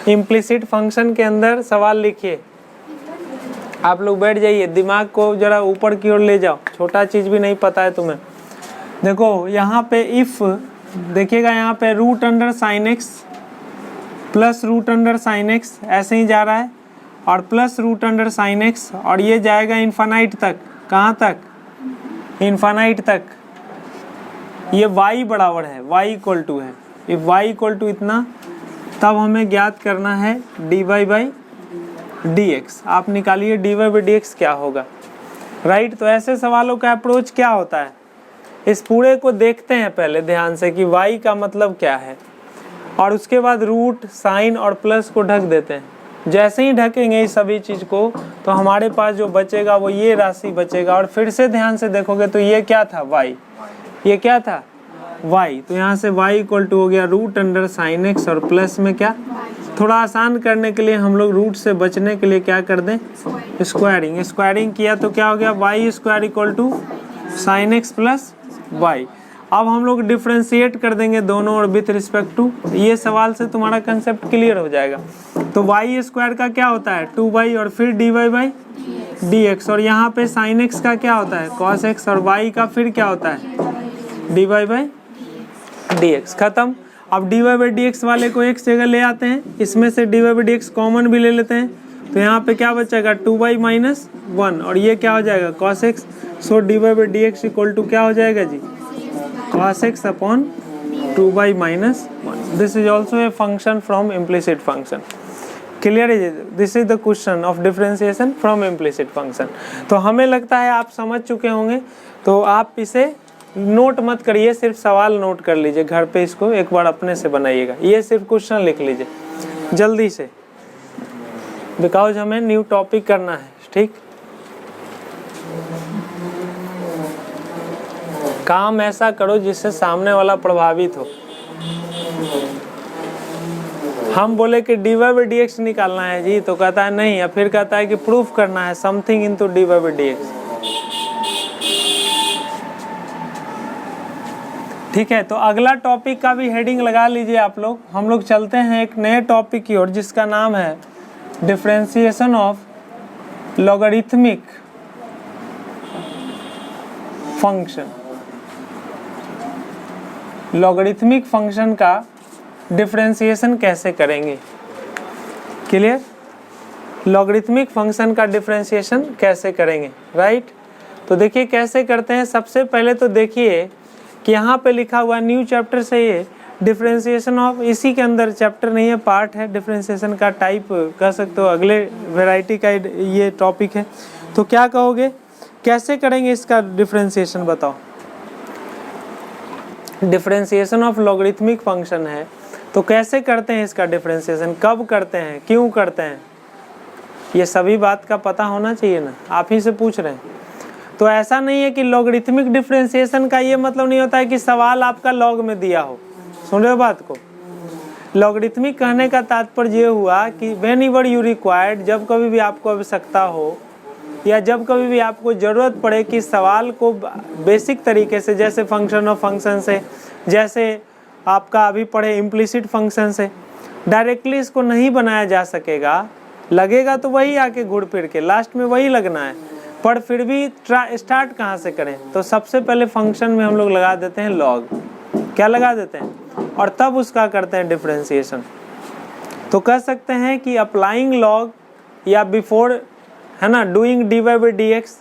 Implicit function के अंदर सवाल लिखिए। आप लोग बैठ जाइए, दिमाग को जरा ऊपर की ओर ले जाओ, छोटा चीज़ भी नहीं पता है तुम्हें। देखो यहाँ पे इफ़ देखिएगा, यहाँ पे root under sine x plus root under sine x ऐसे ही जा रहा है, और plus root under sine x, और ये जाएगा इन्फानाइट तक। कहाँ तक? इन्फानाइट तक। ये y बराबर है, y इक्वल टू है, इफ y इक्वल टू इतना, तब हमें ज्ञात करना है dy बाई dx। आप निकालिए dy बाई dx क्या होगा, राइट। तो ऐसे सवालों का अप्रोच क्या होता है, इस पूरे को देखते हैं पहले ध्यान से कि y का मतलब क्या है, और उसके बाद रूट साइन और प्लस को ढक देते हैं। जैसे ही ढकेंगे इस सभी चीज़ को, तो हमारे पास जो बचेगा वो ये राशि बचेगा। और फिर से ध्यान से देखोगे तो ये क्या था, y, ये क्या था, y। तो यहाँ से y इक्वल टू हो गया रूट अंडर साइन एक्स, और प्लस में क्या, थोड़ा आसान करने के लिए हम लोग रूट से बचने के लिए क्या कर दें, स्क्वायरिंग। स्क्वायरिंग किया तो क्या हो गया, y square equal to sine x plus y। अब हम लोग डिफ्रेंशिएट कर देंगे दोनों और विथ रिस्पेक्ट टू, ये सवाल से तुम्हारा कंसेप्ट क्लियर हो जाएगा। तो y स्क्वायर का क्या होता है 2y, और फिर dy बाई dx, और यहाँ पे sin x का क्या होता है cos x, और y का फिर क्या होता है dy बाई dx। खत्म। अब dy बाई dx वाले को एक जगह ले आते हैं, इसमें से dy बाई dx कॉमन भी ले लेते हैं, तो यहाँ पे क्या बचेगा 2y माइनस 1, और ये क्या हो जाएगा cos x। So dy by dx equal to क्या हो जाएगा जी, cos x upon 2y minus 1। This is also a function from implicit function. Clear है? This is the question of differentiation from implicit function. तो हमें लगता है आप समझ चुके होंगे, तो आप इसे नोट मत करिए, सिर्फ सवाल नोट कर लीजिए, घर पे इसको एक बार अपने से बनाइएगा। ये सिर्फ क्वेश्चन लिख लीजिए जल्दी से, बिकॉज हमें न्यू टॉपिक करना है, ठीक। काम ऐसा करो जिससे सामने वाला प्रभावित हो। हम बोले कि dy बाई dx निकालना है जी, तो कहता है नहीं, या फिर कहता है कि प्रूफ करना है something into dy by dx। ठीक है, तो अगला टॉपिक का भी हेडिंग लगा लीजिए आप लोग। हम लोग चलते हैं एक नए टॉपिक की ओर, जिसका नाम है differentiation of logarithmic function. Logarithmic function का डिफरेंशिएशन कैसे करेंगे, क्लियर। लॉगरिथमिक फंक्शन का डिफरेंशिएशन कैसे करेंगे, राइट। तो देखिए कैसे करते हैं। सबसे पहले तो देखिए कि यहाँ पे लिखा हुआ न्यू चैप्टर से ये डिफरेंशिएशन ऑफ, इसी के अंदर चैप्टर नहीं है, पार्ट है, डिफरेंशिएशन का टाइप कह सकते हो, अगले वैरायटी का ये टॉपिक है। तो क्या कहोगे, कैसे करेंगे इसका डिफरेंशिएशन, बताओ। डिफरेंशिएशन ऑफ लॉगरिथमिक फंक्शन है, तो कैसे करते हैं इसका डिफरेंशिएशन, कब करते हैं, क्यों करते हैं, ये सभी बात का पता होना चाहिए ना, आप ही से पूछ रहे हैं। तो ऐसा नहीं है कि लॉगरिथमिक डिफरेंशिएशन का ये मतलब नहीं होता है कि सवाल आपका लॉग में दिया हो। सुन रहे हो बात को। लॉगरिथमिक कहने का तात्पर्य ये हुआ कि व्हेन एवर यू रिक्वायर्ड, जब कभी भी आपको आवश्यकता हो, या जब कभी भी आपको ज़रूरत पड़े कि सवाल को बेसिक तरीके से, जैसे फंक्शन ऑफ फंक्शन से, जैसे आपका अभी पढ़े इम्प्लिसिट फंक्शन से, डायरेक्टली इसको नहीं बनाया जा सकेगा, लगेगा तो वही आके घुड़ फिर के लास्ट में वही लगना है, पर फिर भी स्टार्ट कहाँ से करें, तो सबसे पहले फंक्शन में हम लोग लगा देते हैं लॉग। क्या लगा देते हैं, और तब उसका करते हैं डिफरेंशिएशन। तो कह सकते हैं कि अप्लाइंग लॉग, या बिफोर, है ना, डूइंग dy बाई dx,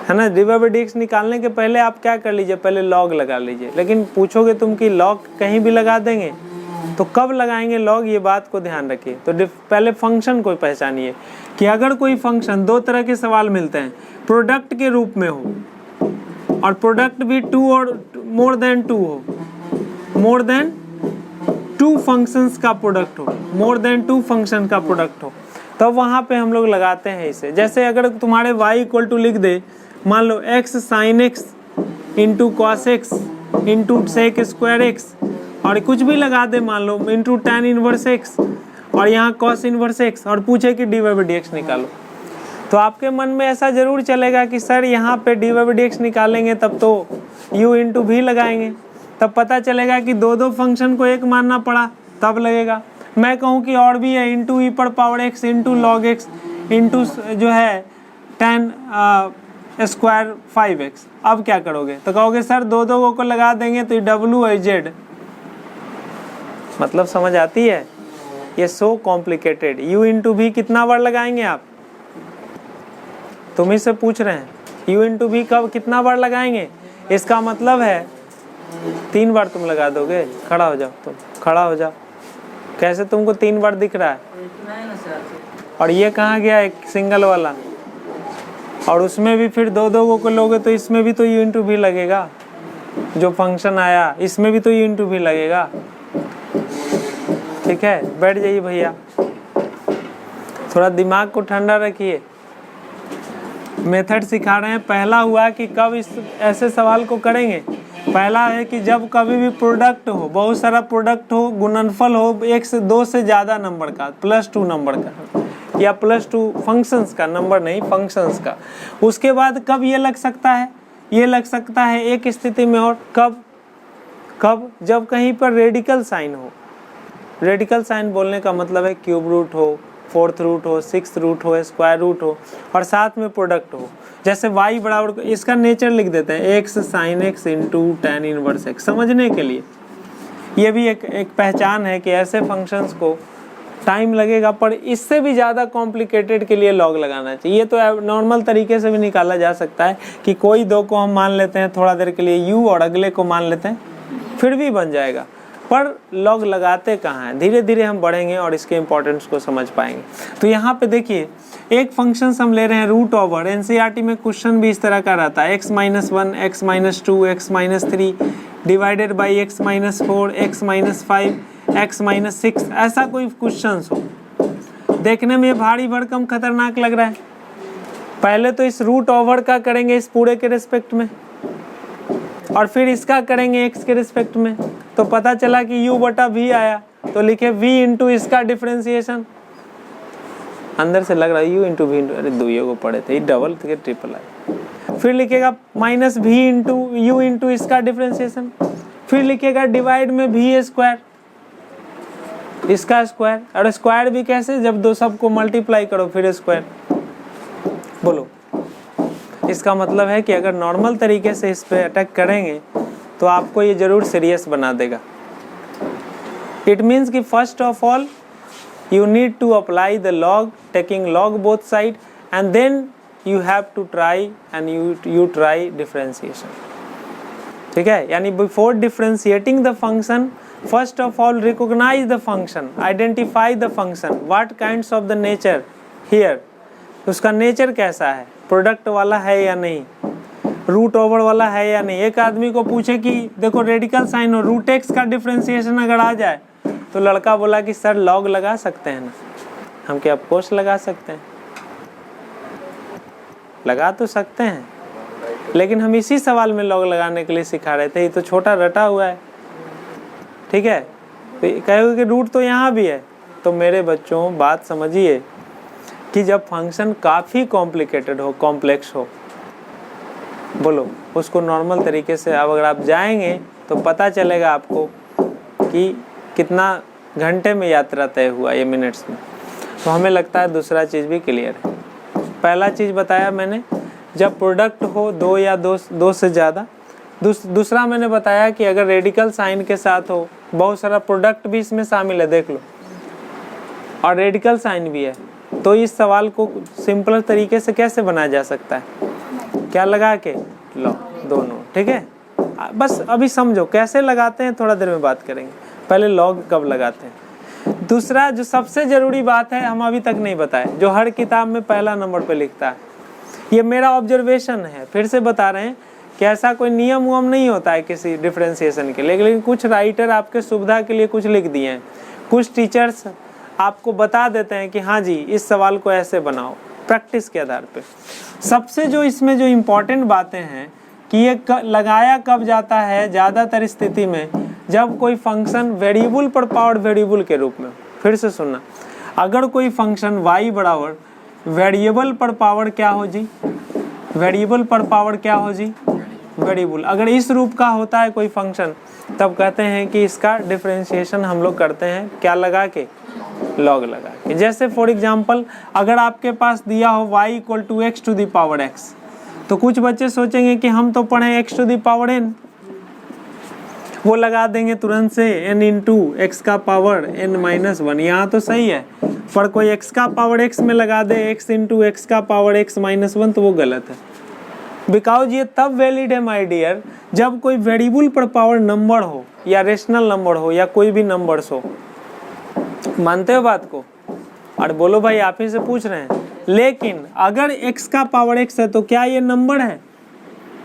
है ना, dy बाई dx निकालने के पहले आप क्या कर लीजिए, पहले लॉग लगा लीजिए। लेकिन पूछोगे तुम कि लॉग कहीं भी लगा देंगे, तो कब लगाएंगे लॉग, ये बात को ध्यान रखिए। तो पहले फंक्शन को पहचानिए कि अगर कोई फंक्शन, दो तरह के सवाल मिलते हैं, प्रोडक्ट के रूप में हो, और प्रोडक्ट भी 2 और मोर देन 2 हो, मोर देन 2 फंक्शंस का प्रोडक्ट हो, मोर देन 2 फंक्शन का प्रोडक्ट हो, तब वहाँ पे हम लोग लगाते हैं इसे। जैसे अगर तुम्हारे y इक्वल टू लिख दे, मान लो x sine x into cos x into sec square x, और कुछ भी लगा दे, मान लो इंटू tan इनवर्स x, और यहाँ cos इनवर्स x, और पूछे कि dy बाई dx निकालो, तो आपके मन में ऐसा जरूर चलेगा कि सर यहाँ पे dy बाई dx निकालेंगे तब तो u इंटू भी लगाएंगे, तब पता चलेगा कि दो फंक्शन को एक मानना पड़ा, तब लगेगा। मैं कहूँ कि और भी है, इंटू ई पर power x into log x into जो है 10 स्क्वायर 5x। अब क्या करोगे? तो कहोगे सर दो दो को लगा देंगे तो डब्ल्यू आई जेड, मतलब समझ आती है? ये सो कॉम्प्लिकेटेड। u इंटू भी कितना बार लगाएंगे आप? तुम ही से पूछ रहे हैं, u इंटू भी कब कितना बार लगाएंगे? इसका मतलब है 3 बार तुम लगा दोगे। खड़ा हो जाओ, तुम खड़ा हो जाओ। कैसे तुमको 3 बार दिख रहा है? और ये कहाँ गया एक सिंगल वाला? और उसमें भी फिर दो दो को लोगे तो इसमें भी तो u इंटू भी लगेगा। जो फंक्शन आया इसमें भी तो u इंटू भी लगेगा। ठीक है, बैठ जाइए भैया, थोड़ा दिमाग को ठंडा रखिए। मेथड सिखा रहे हैं। पहला हुआ कि कब इस ऐसे सवाल को करेंगे। पहला है कि जब कभी भी प्रोडक्ट हो, बहुत सारा प्रोडक्ट हो, गुणनफल हो 1 से 2 से ज़्यादा नंबर का, +2 नंबर का या +2 फंक्शंस का, नंबर नहीं फंक्शंस का। उसके बाद कब ये लग सकता है? ये लग सकता है एक स्थिति में, और कब जब कहीं पर रेडिकल साइन हो। रेडिकल साइन बोलने का मतलब है क्यूब रूट हो, 4th रूट हो, 6th रूट हो, स्क्वायर रूट हो और साथ में प्रोडक्ट हो। जैसे y बराबर, इसका नेचर लिख देते हैं x sin x into tan inverse x, समझने के लिए। ये भी एक पहचान है कि ऐसे फंक्शंस को टाइम लगेगा, पर इससे भी ज़्यादा कॉम्प्लिकेटेड के लिए लॉग लगाना चाहिए। ये तो नॉर्मल तरीके से भी निकाला जा सकता है कि कोई दो को हम मान लेते हैं थोड़ा देर के लिए u और अगले को मान लेते हैं, फिर भी बन जाएगा। पर लॉग लगाते कहाँ हैं? धीरे धीरे हम बढ़ेंगे और इसके इम्पोर्टेंस को समझ पाएंगे। तो यहाँ पे देखिए, एक फंक्शन हम ले रहे हैं रूट ओवर। एनसीईआरटी में क्वेश्चन भी इस तरह का रहता है, x-1, x-2, x-3 divided by x-4, x-5, x-6, ऐसा कोई क्वेश्चन हो। देखने में भारी भरकम खतरनाक लग रहा है। पहले तो इस रूट ओवर का करेंगे इस पूरे के रिस्पेक्ट में, और फिर इसका करेंगे x के रिस्पेक्ट में। तो पता चला कि u बटा v आया, तो लिखे v इंटू इसका डिफरेंशिएशन। अंदर से लग रहा है u इंटू v इंटू, अरे दुइयों को पढ़े थे, डबल थे ट्रिपल आया। फिर लिखेगा minus v into u into इसका डिफरेंशिएशन। फिर लिखेगा डिवाइड में v स्क्वायर, इसका स्क्वायर। और स्क्वायर भी कैसे? जब दो सबको मल्टीप्लाई करो फिर स्क्वायर। बोलो, इसका मतलब है कि अगर नॉर्मल तरीके से इस पे अटैक करेंगे तो आपको ये जरूर सीरियस बना देगा। इट मीन्स कि first of all you need to apply the log, taking log both side, and then you have to try and you try differentiation. ठीक है, यानी before differentiating the function, first of all recognize the function, identify the function, what kinds of the nature here, उसका nature कैसा है, product वाला है या नहीं, रूट ओवर वाला है या नहीं। एक आदमी को पूछे कि देखो रेडिकल साइन हो, रूट एक्स का डिफरेंशिएशन अगर आ जाए, तो लड़का बोला कि सर लॉग लगा सकते हैं ना। हम क्या ऑफकोर्स लगा सकते हैं, लगा तो सकते हैं, लेकिन हम इसी सवाल में लॉग लगाने के लिए सिखा रहे थे। ये तो छोटा रटा हुआ है, ठीक है। तो कहोगे कि रूट तो यहाँ भी है, तो मेरे बच्चों बात समझिए कि जब फंक्शन काफ़ी कॉम्प्लिकेटेड हो, कॉम्प्लेक्स हो, बोलो उसको नॉर्मल तरीके से अब अगर आप जाएंगे तो पता चलेगा आपको कि कितना घंटे में यात्रा तय हुआ, ये मिनट्स में। तो हमें लगता है दूसरा चीज़ भी क्लियर है। पहला चीज़ बताया मैंने, जब प्रोडक्ट हो दो या दो से ज़्यादा। दूसरा मैंने बताया कि अगर रेडिकल साइन के साथ हो, बहुत सारा प्रोडक्ट भी इसमें शामिल है, देख लो, और रेडिकल साइन भी है। तो इस सवाल को सिंपल तरीके से कैसे बनाया जा सकता है? क्या लगा के? लॉग दोनों, ठीक है। बस अभी समझो कैसे लगाते हैं, थोड़ा देर में बात करेंगे। पहले लॉग कब लगाते हैं। दूसरा जो सबसे ज़रूरी बात है, हम अभी तक नहीं बताए, जो हर किताब में पहला नंबर पे लिखता है, ये मेरा ऑब्जर्वेशन है, फिर से बता रहे हैं कि ऐसा कोई नियम वम नहीं होता है किसी डिफरेंशिएशन के लिए, लेकिन कुछ राइटर आपके सुविधा के लिए कुछ लिख दिए हैं। कुछ टीचर्स आपको बता देते हैं कि हाँ जी इस सवाल को ऐसे बनाओ, प्रैक्टिस के आधार पे। सबसे जो इसमें जो इम्पोर्टेंट बातें हैं कि ये लगाया कब जाता है, ज़्यादातर स्थिति में जब कोई फंक्शन वेरिएबल पर पावर वेरिएबल के रूप में। फिर से सुनना, अगर कोई फंक्शन y बराबर वेरिएबल पर पावर क्या हो जी, वेरिएबल पर पावर क्या हो जी, वेरिएबल। अगर इस रूप का होता है कोई फंक्शन तब कहते हैं कि इसका डिफरेंशिएशन हम लोग करते हैं क्या लगा के, लॉग लगा के। जैसे फॉर एग्जांपल अगर आपके पास दिया हो y equal to x to the power x, तो कुछ बच्चे सोचेंगे कि हम तो पढ़े x to the power n, वो लगा देंगे तुरंत से n इंटू एक्स का पावर n माइनस 1। यहाँ तो सही है, पर कोई x का पावर x में लगा दे x इंटू एक्स का पावर x माइनस 1 तो वो गलत है। बिकॉज ये तब वैलिड है माय डियर जब कोई वेरिएबल पर पावर नंबर हो या रेशनल नंबर हो या कोई भी नंबर्स हो। मानते हो बात को? और बोलो भाई आप ही से पूछ रहे हैं। लेकिन अगर x का पावर x है तो क्या ये नंबर है?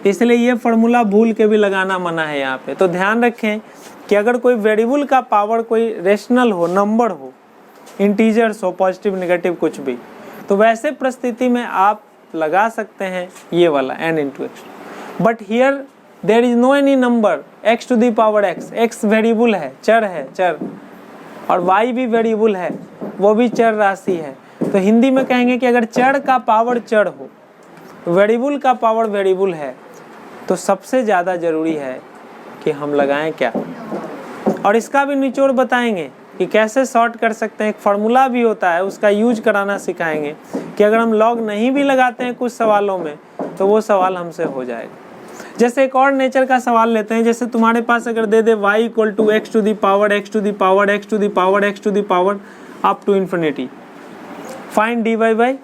इसलिए ये फॉर्मूला भूल के भी लगाना मना है यहाँ पे। तो ध्यान रखें कि अगर कोई वेरिएबल का पावर कोई रेशनल हो, नंबर हो, इंटीजर्स हो, पॉजिटिव नेगेटिव कुछ भी, तो वैसे परिस्थिति में आप लगा सकते हैं ये वाला n into x. But here there is no any number x to the power x। x variable है, चर है, चर, और y भी वेरिएबल है, वो भी चर राशि है। तो हिंदी में कहेंगे कि अगर चर का पावर चर हो, वेरिएबल का पावर वेरिएबल है, तो सबसे ज़्यादा ज़रूरी है कि हम लगाएं क्या। और इसका भी निचोड़ बताएंगे कि कैसे सॉर्ट कर सकते हैं। एक फार्मूला भी होता है, उसका यूज कराना सिखाएंगे कि अगर हम लॉग नहीं भी लगाते हैं कुछ सवालों में तो वो सवाल हमसे हो जाएगा। जैसे एक और नेचर का सवाल लेते हैं, जैसे तुम्हारे पास अगर दे दे y equal to x to the power x to the power x to the power x to the power up to infinity, find dy by.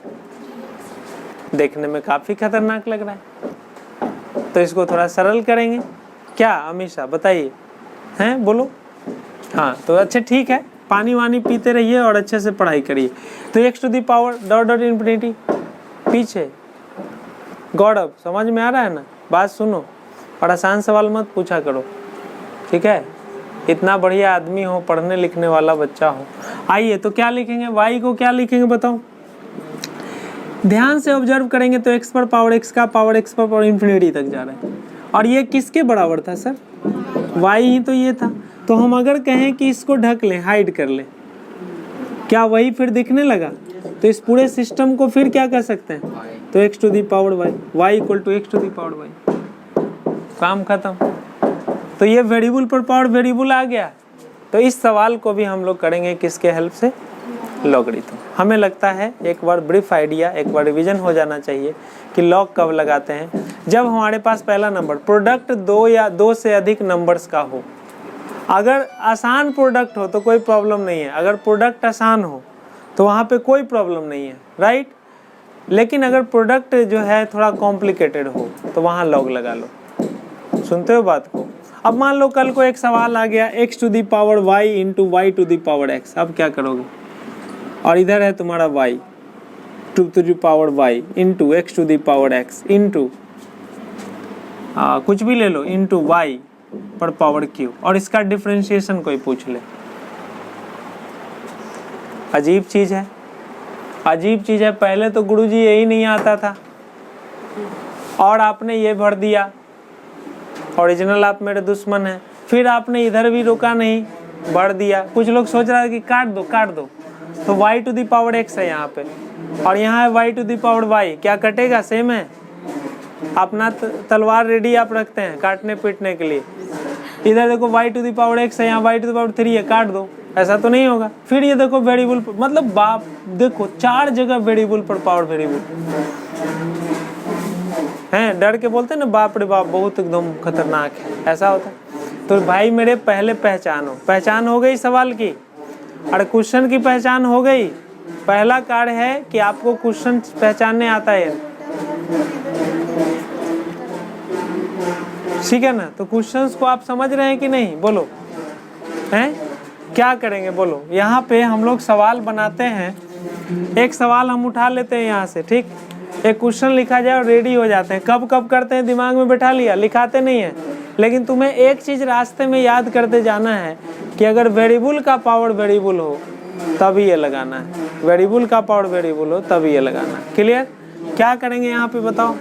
देखने में काफ़ी खतरनाक लग रहा है, तो इसको थोड़ा सरल करेंगे क्या हमेशा, बताइए हैं, बोलो। हाँ तो अच्छा ठीक है, पानी वानी पीते रहिए और अच्छे से पढ़ाई करिए। तो x to the power dot dot infinity पीछे। गौरव समझ में आ रहा है ना? बात सुनो और आसान सवाल मत पूछा करो, ठीक है? इतना बढ़िया आदमी हो, पढ़ने लिखने वाला बच्चा हो। आइए तो क्या लिखेंगे, y को क्या लिखेंगे बताओ? ध्यान से ऑब्जर्व करेंगे तो x पर पावर x का पावर x पर पावर इन्फिनिटी तक जा रहा है। और ये किसके बराबर था सर? y ही तो ये था। तो हम अगर कहें कि इसको ढक लें, हाइड कर लें, क्या वही फिर दिखने लगा? तो इस पूरे सिस्टम को फिर क्या कर सकते हैं? तो x to the power y equal to x to the power y, काम खत्म। तो ये वेरिएबल पर पावर वेरिएबल आ गया। तो इस सवाल को भी हम लोग करेंगे किसके हेल्प से? लॉगरिथम। हमें लगता है एक बार ब्रीफ आइडिया, एक बार रिवीजन हो जाना चाहिए कि लॉग कब लगाते हैं। जब हमारे पास पहला नंबर प्रोडक्ट दो या दो से अधिक नंबर्स का हो। अगर आसान प्रोडक्ट हो तो कोई प्रॉब्लम नहीं है, अगर प्रोडक्ट आसान हो तो वहाँ पे कोई प्रॉब्लम नहीं है, राइट। लेकिन अगर प्रोडक्ट जो है थोड़ा कॉम्प्लिकेटेड हो तो वहाँ लॉग लगा लो। सुनते हो बात को? अब मान लो कल को एक सवाल आ गया x to the power y into y to the power x, अब क्या करोगे? और इधर है तुम्हारा y to the power y into x to the power x into कुछ भी ले लो इंटू y पर पावर q, और इसका डिफरेंशिएशन कोई पूछ ले। अजीब चीज है, अजीब चीज है। पहले तो गुरुजी यही नहीं आता था और आपने ये भर दिया, ओरिजिनल आप मेरे दुश्मन हैं। फिर आपने इधर भी रुका नहीं, बढ़ दिया। कुछ लोग सोच रहा है कि काट दो, तो y to the power x है यहाँ पे और यहाँ है y to the power y, क्या कटेगा? सेम है। अपना तलवार रेडी आप रखते हैं काटने पीटने के लिए। इधर देखो y to the power x है, यहाँ y टू दी पावर 3 है, काट दो, ऐसा तो नहीं होगा। फिर ये देखो वेरिएबल, मतलब बाप देखो 4 जगह वेरिएबल पर पावर वेरिएबल हैं। डर के बोलते हैं ना बाप रे बाप, बहुत एकदम खतरनाक है, ऐसा होता है। तो भाई मेरे पहले पहचान हो गई सवाल की, और क्वेश्चन की पहचान हो गई। पहला कार्य है कि आपको क्वेश्चन पहचानने आता है, ठीक है ना? तो क्वेश्चंस को आप समझ रहे हैं कि नहीं? बोलो हैं, क्या करेंगे बोलो। यहाँ पे हम लोग सवाल बनाते हैं, एक सवाल हम उठा लेते हैं यहाँ से, ठीक, एक क्वेश्चन लिखा जाए और रेडी हो जाते हैं। कब कब करते हैं? दिमाग में बैठा लिया, लिखाते नहीं है। लेकिन तुम्हें एक चीज रास्ते में याद करते जाना है कि अगर वेरिएबल का पावर वेरिएबल हो तभी ये लगाना है, वेरिएबल का पावर वेरिएबल हो तभी ये लगाना है। क्लियर? क्या करेंगे यहाँ पे बताओ,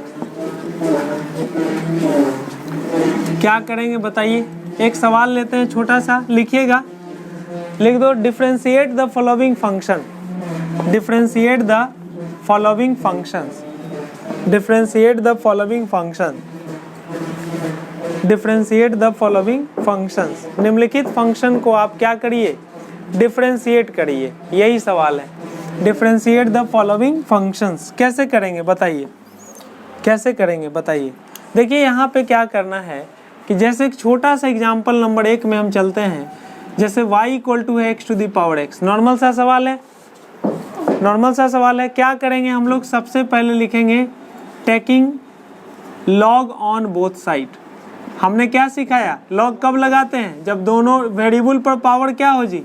क्या करेंगे बताइए। एक सवाल लेते हैं छोटा सा, लिखिएगा, लिख दो differentiate the following function, differentiate the following functions, differentiate the following function. Differentiate the following functions, निम्नलिखित फंक्शन को आप क्या करिए, डिफरेंशिएट करिए, यही सवाल है। डिफरेंशिएट द फॉलोइंग फंक्शंस कैसे करेंगे बताइए, कैसे करेंगे बताइए। देखिए यहाँ पे क्या करना है कि जैसे एक छोटा सा एग्जाम्पल नंबर 1 में हम चलते हैं, जैसे y इक्वल टू है x to the power x, normal सा सवाल है, नॉर्मल सा सवाल है। क्या करेंगे हम लोग, सबसे पहले लिखेंगे taking log on both side. हमने क्या सिखाया, लॉग कब लगाते हैं, जब दोनों वेरिएबल पर पावर क्या हो जी,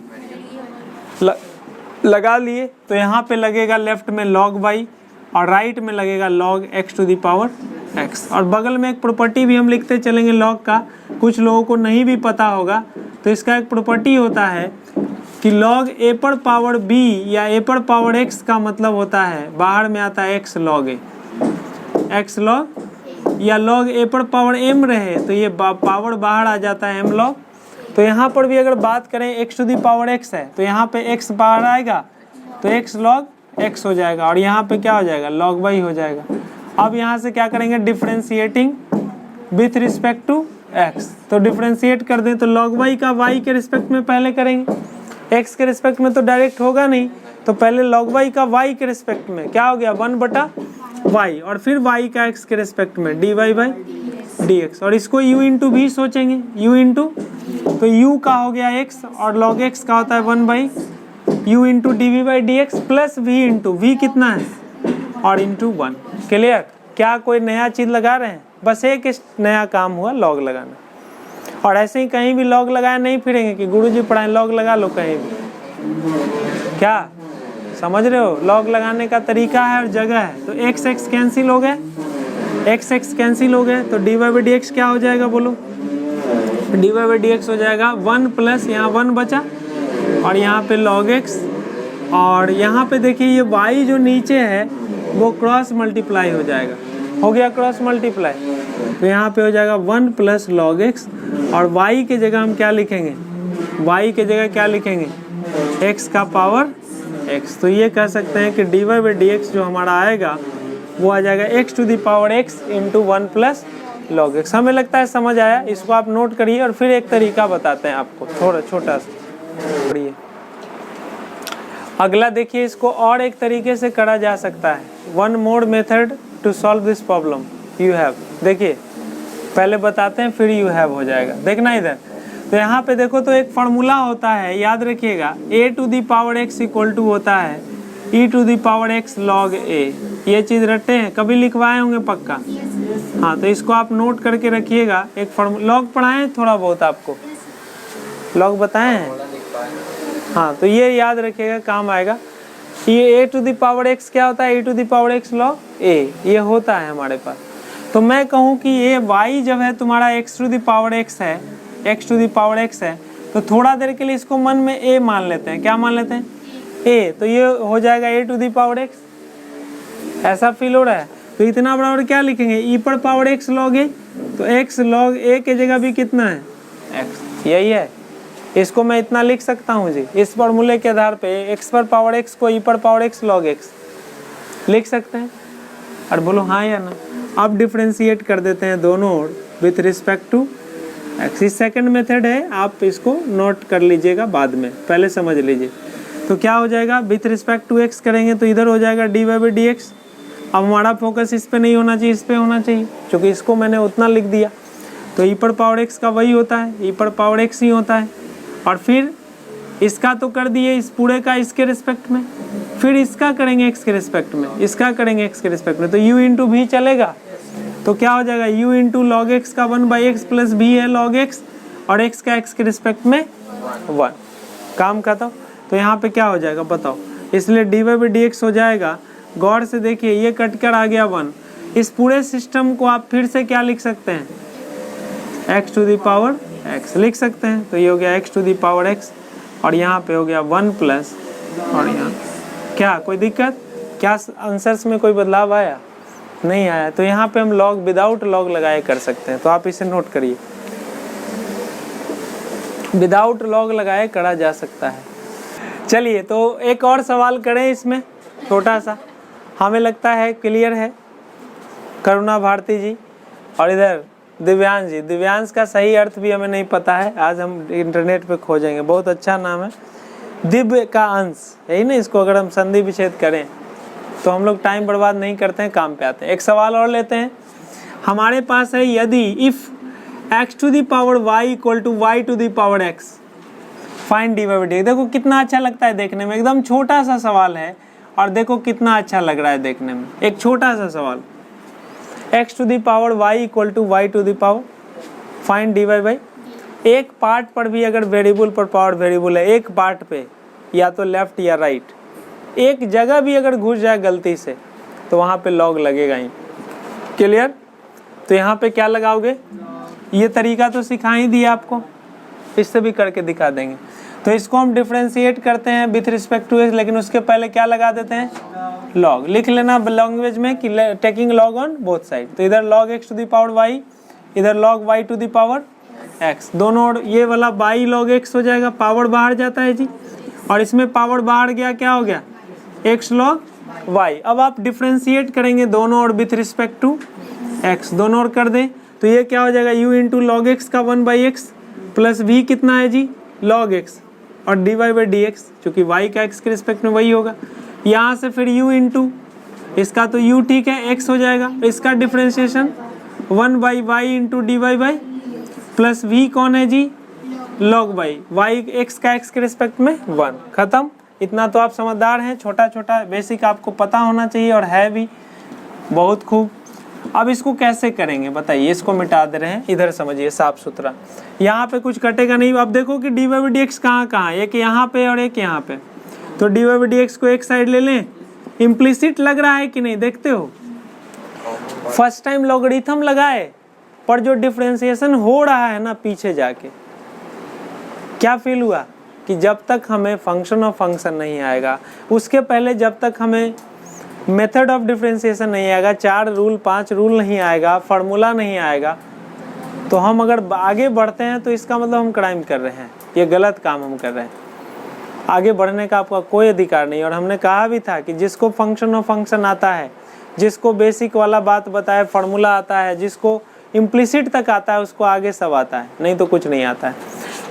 लगा लिए। तो यहाँ पे लगेगा लेफ्ट में log y और राइट में लगेगा log x to the power x। और बगल में एक प्रॉपर्टी भी हम लिखते चलेंगे log का, कुछ लोगों को नहीं भी पता होगा, तो इसका एक प्रॉपर्टी होता है कि log a पर पावर b या a पर पावर x का मतलब होता है, बाहर में आता है x log a, x log, या log a पर पावर m रहे तो ये पावर बाहर आ जाता है m log। तो यहाँ पर भी अगर बात करें x to the power x है तो यहाँ पे x बाहर आएगा तो x log x हो जाएगा, और यहाँ पे क्या हो जाएगा, log y हो जाएगा। अब यहाँ से क्या करेंगे, differentiating with respect to x, तो डिफरेंशिएट कर दें तो log y का y के रिस्पेक्ट में पहले करेंगे, x के रिस्पेक्ट में तो डायरेक्ट होगा नहीं, तो पहले log y का y के रिस्पेक्ट में क्या हो गया 1/y, और फिर y का x के रिस्पेक्ट में dy/dx, और इसको u इंटू भी सोचेंगे, u इंटू, तो u का हो गया x और log x का होता है 1/u into dv/dx plus v into v कितना है और इंटू 1। क्लियर, क्या कोई नया चीज लगा रहे हैं, बस एक नया काम हुआ लॉग लगाना। और ऐसे ही कहीं भी लॉग लगाए नहीं फिरेंगे कि गुरुजी पढ़ाएं लॉग लगा लो कहीं भी, क्या समझ रहे हो, लॉग लगाने का तरीका है और जगह है। तो x x कैंसिल हो गए, x x कैंसिल हो गए, तो dy/dx क्या हो जाएगा बोलो, dy/dx हो जाएगा 1 प्लस यहाँ 1 बचा और यहाँ पे log x, और यहाँ पे देखिए ये y जो नीचे है वो क्रॉस मल्टीप्लाई हो जाएगा, हो गया क्रॉस मल्टीप्लाई, तो यहाँ पे हो जाएगा 1 प्लस log x, और y के जगह हम क्या लिखेंगे, y के जगह क्या लिखेंगे, x का पावर x। तो ये कह सकते हैं कि dy/dx जो हमारा आएगा वो आ जाएगा x to the power x into 1 plus log x। हमें लगता है समझ आया, इसको आप नोट करिए और फिर एक तरीका बताते हैं आपको थोड़ा छोटा सा, पढ़िए। अगला देखिए, इसको और एक तरीके से करा जा सकता है, one more method to solve this problem you have. देखिए पहले बताते हैं फिर यू हैव हो जाएगा, देखना इधर। तो यहाँ पे देखो तो एक फार्मूला होता है, याद रखिएगा, a to the power x equal to होता है e to the power x log a। ये चीज़ रटते हैं, कभी लिखवाए होंगे पक्का, हाँ, तो इसको आप नोट करके रखिएगा। एक फार्मूला लॉग पढ़ाएं थोड़ा बहुत आपको, लॉग बताएं हैं, हाँ, तो ये याद रखिएगा काम आएगा। ये a to the power x क्या होता है, e to the power x log a, ये होता है हमारे पास। तो मैं कहूँ कि ये y जब है तुम्हारा x to the power x है, x to the power x है, तो थोड़ा देर के लिए इसको मन में a मान लेते हैं, क्या मान लेते हैं, a, तो ये हो जाएगा a to the power x। ऐसा फील हो रहा है, तो इतना बराबर क्या लिखेंगे, e पर पावर x log a, तो x log a के जगह भी कितना है x, यही है। इसको मैं इतना लिख सकता हूँ जी, इस फॉर्मूले के आधार पे x पर पावर x को e पर पावर x log x लिख सकते हैं, और बोलो हाँ या ना। अब डिफरेंशिएट कर देते हैं दोनों ओर विथ रिस्पेक्ट टू x। इस सेकंड मेथड है, आप इसको नोट कर लीजिएगा बाद में, पहले समझ लीजिए। तो क्या हो जाएगा, विथ रिस्पेक्ट टू x करेंगे तो इधर हो जाएगा dy/dx। अब हमारा फोकस इस पे नहीं होना चाहिए, इस पे होना चाहिए, क्योंकि इसको मैंने उतना लिख दिया। तो e पर पावर x का वही होता है, e पर पावर x ही होता है, और फिर इसका तो कर दिए, इस पूरे का इसके रिस्पेक्ट में, फिर इसका करेंगे x के रिस्पेक्ट में, इसका करेंगे x के रिस्पेक्ट में, तो u इंटू भी चलेगा। तो क्या हो जाएगा, u इंटू लॉग एक्स का 1/x प्लस b है log x, और x का x के रिस्पेक्ट में 1, काम खत्म। तो यहाँ पे क्या हो जाएगा बताओ, इसलिए dy/dx हो जाएगा। गौर से देखिए, ये कट कर आ गया 1। इस पूरे सिस्टम को आप फिर से क्या लिख सकते हैं, x to the power x लिख सकते हैं। तो ये हो गया x to the power x, और यहाँ पे हो गया 1 प्लस, और यहाँ क्या कोई दिक्कत, क्या आंसर्स में कोई बदलाव आया, नहीं आया। तो यहाँ पे हम लॉग विदाउट लॉग लगाए कर सकते हैं, तो आप इसे नोट करिए, विदाउट लॉग लगाए करा जा सकता है। चलिए तो एक और सवाल करें इसमें छोटा सा, हमें लगता है क्लियर है, करुणा भारती जी, और इधर दिव्यांश जी, दिव्यांश का सही अर्थ भी हमें नहीं पता है, आज हम इंटरनेट पे खोजेंगे। बहुत अच्छा नाम है, दिव्य का अंश, यही ना। इसको अगर हम संधि विच्छेद करें तो हम लोग टाइम बर्बाद नहीं करते हैं, काम पे आते हैं। एक सवाल और लेते हैं। हमारे पास है यदि if x to the power y equal to y to the power x find dy by dx। देखो कितना अच्छा लगता है देखने में, एकदम छोटा सा सवाल है और देखो कितना अच्छा लग रहा है देखने में। एक छोटा सा सवाल, x to the power y equal to y to the power find dy by. एक पार्ट पर भी अगर वेरिएबल पर पावर वेरिएबल है, एक पार्ट पे या तो लेफ्ट या राइट, एक जगह भी अगर घुस जाए गलती से तो वहाँ पे लॉग लगेगा ही। क्लियर? तो यहाँ पे क्या लगाओगे? ये तरीका तो सिखा ही दिया आपको, इससे भी करके दिखा देंगे। तो इसको हम डिफरेंशिएट करते हैं विथ रिस्पेक्ट टू एक्स, लेकिन उसके पहले क्या लगा देते हैं? लॉग। लिख लेना लैंग्वेज में कि taking log on both side. तो इधर log X to the power Y, इधर log Y to the power X, दोनों ये वाला बाई लॉग एक्स हो जाएगा, पावर बाहर जाता है जी, और इसमें पावर बाहर गया, क्या हो गया? X log y. अब आप डिफरेंशिएट करेंगे दोनों और विथ रिस्पेक्ट टू एक्स, दोनों और कर दें तो ये क्या हो जाएगा? u इंटू लॉग एक्स का 1/x प्लस v कितना है जी? लॉग एक्स, और dy बाई डी एक्स, चूँकि y का x के रिस्पेक्ट में वही होगा। यहाँ से फिर u इंटू इसका तो u ठीक है, x हो जाएगा, इसका differentiation 1/y into D Y by plus v कौन है जी? लॉग बाई, y x का x के रिस्पेक्ट में 1। खत्म। इतना तो आप समझदार हैं, छोटा छोटा बेसिक आपको पता होना चाहिए और है भी, बहुत खूब। अब इसको कैसे करेंगे बताइए? इसको मिटा दे रहे हैं, इधर समझिए साफ सुथरा, यहाँ पे कुछ कटेगा नहीं। अब देखो कि D Y by D x कहाँ कहाँ है, एक यहाँ पे और एक यहाँ पे। तो D Y by D X को एक साइड ले लें, इम्प्लिसिट लग रहा है कि नहीं? देखते हो फर्स्ट टाइम लॉगरिथम लगाए पर जो डिफरेंशिएशन हो रहा है ना पीछे जाके, क्या फील हुआ कि जब तक हमें फंक्शन ऑफ फंक्शन नहीं आएगा, उसके पहले जब तक हमें मेथड ऑफ डिफरेंशिएशन नहीं आएगा, 4 रूल 5 रूल नहीं आएगा, फार्मूला नहीं आएगा, तो हम अगर आगे बढ़ते हैं तो इसका मतलब हम क्राइम कर रहे हैं, ये गलत काम हम कर रहे हैं। आगे बढ़ने का आपका कोई अधिकार नहीं। और हमने कहा भी था कि जिसको फंक्शन ऑफ फंक्शन आता है, जिसको बेसिक वाला बात बताए, फार्मूला आता है, जिसको इम्प्लिसिट तक आता है, उसको आगे सब आता है, नहीं तो कुछ नहीं आता है।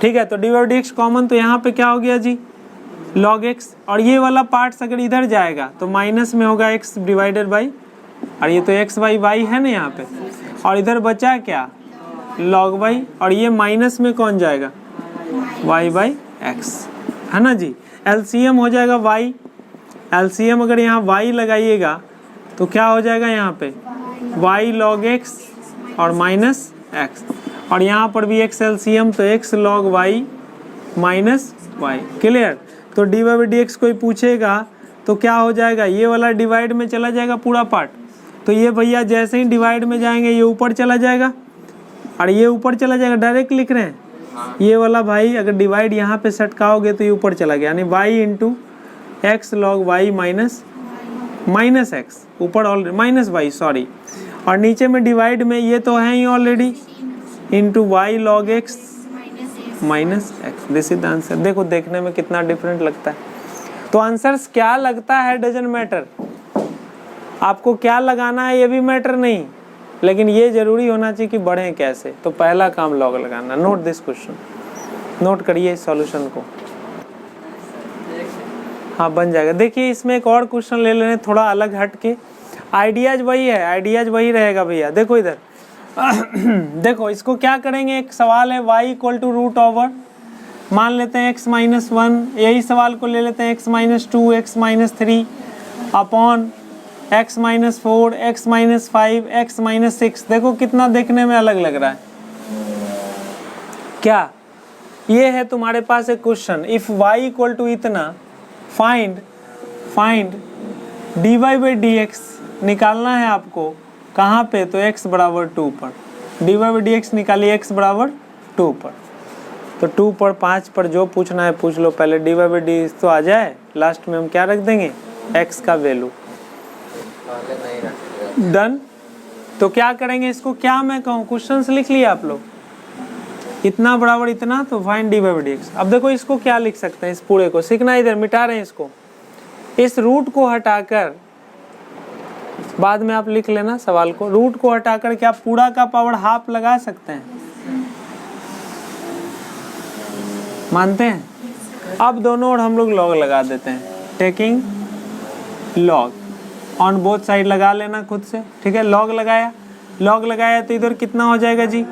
ठीक है, तो D by D x common, तो यहाँ पे क्या हो गया जी? लॉग एक्स, और ये वाला पार्ट्स अगर इधर जाएगा तो माइनस में होगा एक्स डिवाइडेड बाई, और ये तो एक्स बाई वाई है ना यहाँ पे, और इधर बचा क्या? लॉग वाई, और ये माइनस में कौन जाएगा? वाई बाई एक्स, है ना जी। एलसीएम हो जाएगा वाई, एलसीएम अगर यहाँ वाई लगाइएगा तो क्या हो जाएगा यहाँ पे? वाई लॉग एक्स और माइनस एक्स, और यहाँ पर भी एक्स एलसीएम, तो X log Y minus Y. Clear? तो D Y by D X कोई पूछेगा तो क्या हो जाएगा? ये वाला डिवाइड में चला जाएगा पूरा पार्ट, तो ये भैया जैसे ही डिवाइड में जाएंगे ये ऊपर चला जाएगा और ये ऊपर चला जाएगा। डायरेक्ट लिख रहे हैं, ये वाला भाई अगर डिवाइड यहाँ पे सटकाओगे तो ये ऊपर चला गया, यानी Y into X log Y minus X, ऊपर ऑलरेडी माइनस वाई सॉरी, और नीचे में डिवाइड में ये तो है ही already, into Y log X minus X. This is the answer. देखो देखने में कितना डिफरेंट लगता है। तो आंसर्स क्या लगता है डजंट मैटर, आपको क्या लगाना है ये भी मैटर नहीं, लेकिन ये जरूरी होना चाहिए कि बढ़ें कैसे। तो पहला काम लॉग लगाना। नोट दिस क्वेश्चन, नोट करिए इस सॉल्यूशन को। हाँ बन जाएगा। देखिए इसमें एक और क्वेश्चन ले लेने, थोड़ा अलग हट के, आइडियाज वही है, आइडियाज वही रहेगा भैया। देखो इधर देखो इसको क्या करेंगे, एक सवाल है y equal to root over, मान लेते हैं x माइनस 1, यही सवाल को ले लेते हैं x minus 2, x minus 3 upon x minus 4, x minus 5, x minus 6। देखो कितना देखने में अलग लग रहा है। क्या ये है तुम्हारे पास एक question, if y equal to इतना find dy by D X निकालना है आपको, कहाँ पे? तो x बराबर 2 पर। dy बाई डी एक्स निकालिए x बराबर 2 पर, तो 2 पर 5 पर जो पूछना है पूछ लो। पहले dy बाई डी एक्स तो आ जाए, लास्ट में हम क्या रख देंगे? x का वैल्यू। डन। तो क्या करेंगे इसको, क्या मैं कहूँ, क्वेश्चंस लिख लिया आप लोग, इतना बराबर इतना, तो find dy by D X. अब देखो इसको क्या लिख सकते हैं, इस पूरे को सीखना, इधर मिटा रहे हैं इसको, इस रूट को हटाकर बाद में आप लिख लेना सवाल को। रूट को हटा कर के आप पूरा का पावर हाफ लगा सकते हैं, मानते हैं? अब दोनों ओर हम लोग लॉग लगा देते हैं, taking log on both side लगा लेना खुद से, ठीक है। लॉग लगाया तो इधर कितना हो जाएगा जी,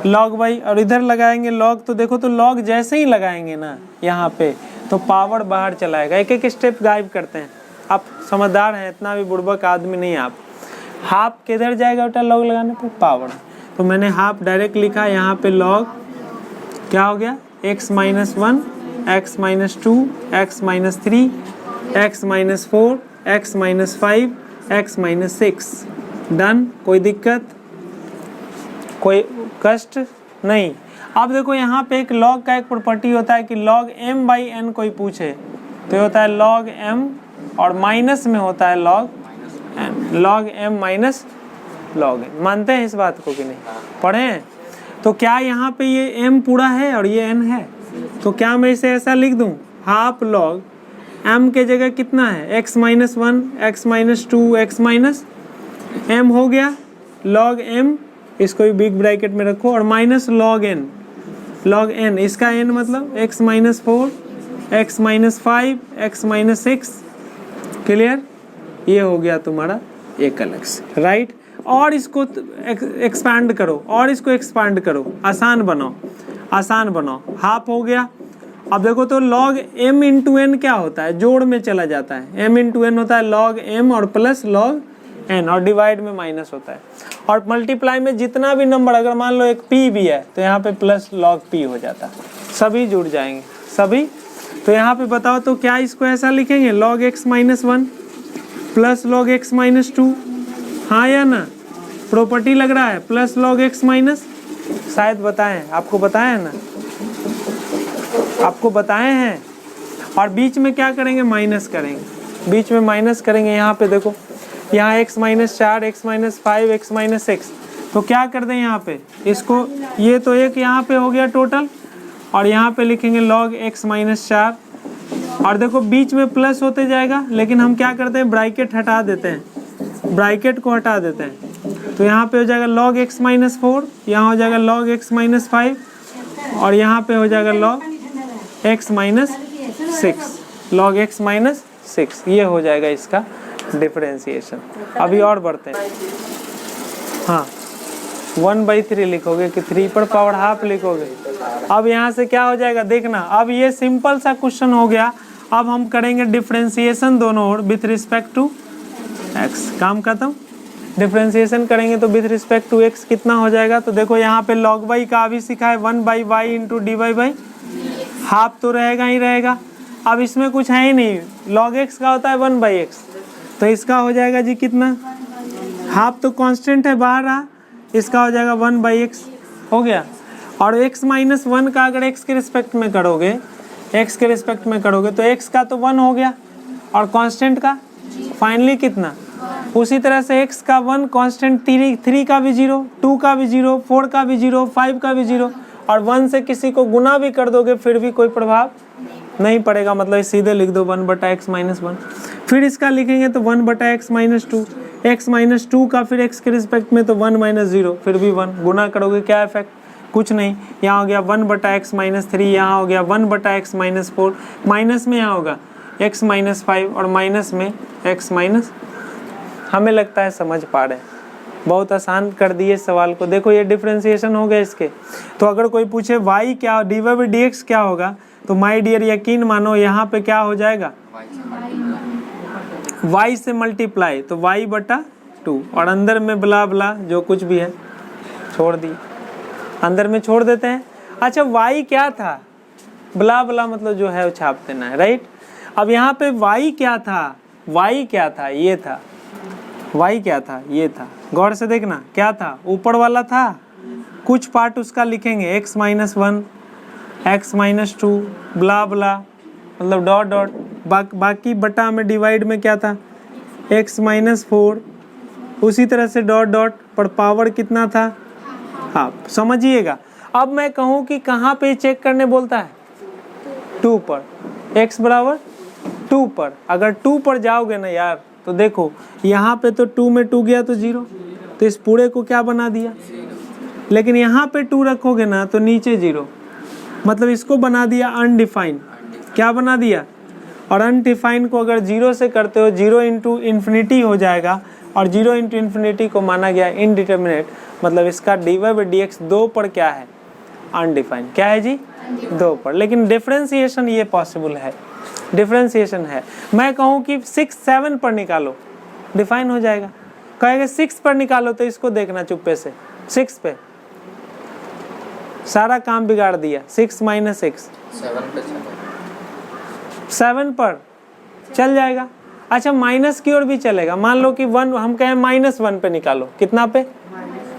लॉग बाई, और इधर लगाएंगे लॉग, तो देखो तो लॉग जैसे ही लगाएंगे ना यहाँ पे तो पावर बाहर चलाएगा। एक एक स्टेप गायब करते हैं, आप समझदार हैं, इतना भी बुड़बक आदमी नहीं आप। हाफ किधर जाएगा बेटा लॉग लगाने पे, पावर, तो मैंने हाफ डायरेक्ट लिखा, यहाँ पे लॉग क्या हो गया, x minus 1, x minus 2, x minus 3, x minus 4, x minus 5, x minus 6। Done, कोई दिक्कत, कोई कष्ट नहीं। अब देखो यहाँ पे एक लॉग का एक प्रॉपर्टी होता है कि log m बाई n कोई पूछे तो ये होता है log m, और माइनस में होता है log n, log m minus log n। मानते हैं इस बात को कि नहीं, पढ़े हैं? तो क्या यहाँ पे ये m पूरा है और ये n है, तो क्या मैं इसे ऐसा लिख दूँ, हाफ log m के जगह कितना है, x minus 1, x minus 2, x minus m हो गया, log m, इसको भी बिग ब्रैकेट में रखो, और माइनस log n, इसका n मतलब x minus 4, x minus 5, x minus 6। Clear? ये हो गया तुम्हारा एक अलग से, राइट। और इसको एक्सपांड करो, और इसको एक्सपांड करो, आसान बनाओ, हाफ हो गया। अब देखो तो log m इंटू n क्या होता है, जोड़ में चला जाता है, m इंटू n होता है log m और प्लस log n, और डिवाइड में माइनस होता है, और मल्टीप्लाई में जितना भी नंबर, अगर मान लो एक p भी है तो यहाँ पे प्लस log p हो जाता है, सभी जुड़ जाएंगे, सभी। तो यहाँ पे बताओ तो क्या इसको ऐसा लिखेंगे, log x minus 1 plus log x minus 2, हाँ या ना, प्रॉपर्टी लग रहा है, प्लस log x माइनस, शायद बताएं, आपको बताया है ना, आपको बताए हैं। और बीच में क्या करेंगे, माइनस करेंगे, बीच में माइनस करेंगे। यहाँ पे देखो, यहाँ x minus 4, x minus 5, x minus 6, तो क्या कर दें यहाँ पे इसको, ये तो एक यहाँ पे हो गया टोटल, और यहाँ पे लिखेंगे log x माइनस 4, और देखो बीच में प्लस होते जाएगा, लेकिन हम क्या करते हैं, ब्रैकेट हटा देते हैं, ब्रैकेट को हटा देते हैं, तो यहाँ पे हो जाएगा log x माइनस 4, यहाँ हो जाएगा log x माइनस 5, और यहाँ पे हो जाएगा log x minus 6, log x minus 6, ये हो जाएगा इसका डिफरेंशिएशन। अभी और बढ़ते हैं, हाँ 1/3 लिखोगे कि 3 पर पावर हाफ लिखोगे। अब यहाँ से क्या हो जाएगा देखना, अब ये सिंपल सा क्वेश्चन हो गया। अब हम करेंगे डिफरेंशिएशन दोनों ओर विथ रिस्पेक्ट टू x, काम खत्म। डिफरेंशिएशन करेंगे तो विथ रिस्पेक्ट टू x कितना हो जाएगा, तो देखो यहाँ पे log y का अभी सीखा है 1/y into dy by half, तो रहेगा ही रहेगा। अब इसमें कुछ है ही नहीं, log x का होता है 1/x, तो इसका हो जाएगा जी कितना, हाफ तो कांस्टेंट है बाहर रहा, इसका हो जाएगा 1/x हो गया। और x माइनस 1 का अगर x के रिस्पेक्ट में करोगे, x के रिस्पेक्ट में करोगे तो x का तो 1 हो गया, और कांस्टेंट का फाइनली कितना, उसी तरह से x का 1, कांस्टेंट 3 का भी 0, 2 का भी 0, 4 का भी 0, 5 का भी 0, और 1 से किसी को गुना भी कर दोगे फिर भी कोई प्रभाव नहीं पड़ेगा, मतलब सीधे लिख दो 1/x माइनस 1। फिर इसका लिखेंगे तो 1/x माइनस 2, x माइनस 2 का फिर x के रिस्पेक्ट में तो 1 माइनस 0, फिर भी 1, गुना करोगे क्या इफेक्ट, कुछ नहीं, यहाँ हो गया 1/x माइनस 3, यहाँ हो गया 1/x माइनस 4, माइनस में यहाँ होगा x माइनस 5, और माइनस में x माइनस। हमें लगता है समझ पा रहे हैं, बहुत आसान कर दिए सवाल को। देखो ये डिफरेंशिएशन हो गया इसके। तो अगर कोई पूछे y क्या, dy/dx क्या होगा, तो माय डियर यकीन मानो यहाँ पे क्या हो जाएगा, y से मल्टीप्लाई, तो y/2, और अंदर में ब्ला ब्ला जो कुछ भी है छोड़ दिए, अंदर में छोड़ देते हैं। अच्छा y क्या था, ब्ला ब्ला मतलब जो है वो छाप देना है, राइट। अब यहाँ पे y क्या था, y क्या था, ये था, y क्या था, ये था, गौर से देखना क्या था, ऊपर वाला था, कुछ पार्ट उसका लिखेंगे x माइनस 1, x माइनस 2, ब्ला ब्ला मतलब डॉट डॉट, बाकी बटा में डिवाइड में क्या था x माइनस 4, उसी तरह से डॉट डॉट पर पावर कितना था, हाँ समझिएगा। अब मैं कहूँ कि कहाँ पे चेक करने बोलता है, 2 पर, x बराबर 2 पर। अगर 2 पर जाओगे ना यार तो देखो यहाँ पे तो 2 में 2 गया तो 0, तो इस पूरे को क्या बना दिया, लेकिन यहाँ पे 2 रखोगे ना तो नीचे 0, मतलब इसको बना दिया अनडिफाइंड। क्या बना दिया, और अनडिफाइंड को अगर 0 से करते हो 0 इंटू इन्फिनिटी हो जाएगा, और 0 इंटू इन्फिनिटी को माना गया इनडिटर्मिनेट, मतलब इसका dy/dx 2 पर क्या है, अनडिफाइंड। क्या है जी, 2 पर। लेकिन डिफरेंशिएशन ये पॉसिबल है, डिफरेंशिएशन है। मैं कहूँ कि 6 7 पर निकालो, डिफाइन हो जाएगा। कहेगा 6 पर निकालो, तो इसको देखना चुप्पे से, 6 पे सारा काम बिगाड़ दिया। 6 - 6 7 पर चल जाएगा। अच्छा माइनस की ओर भी चलेगा, मान लो कि 1 हम कहें -1 पे निकालो, कितना पे,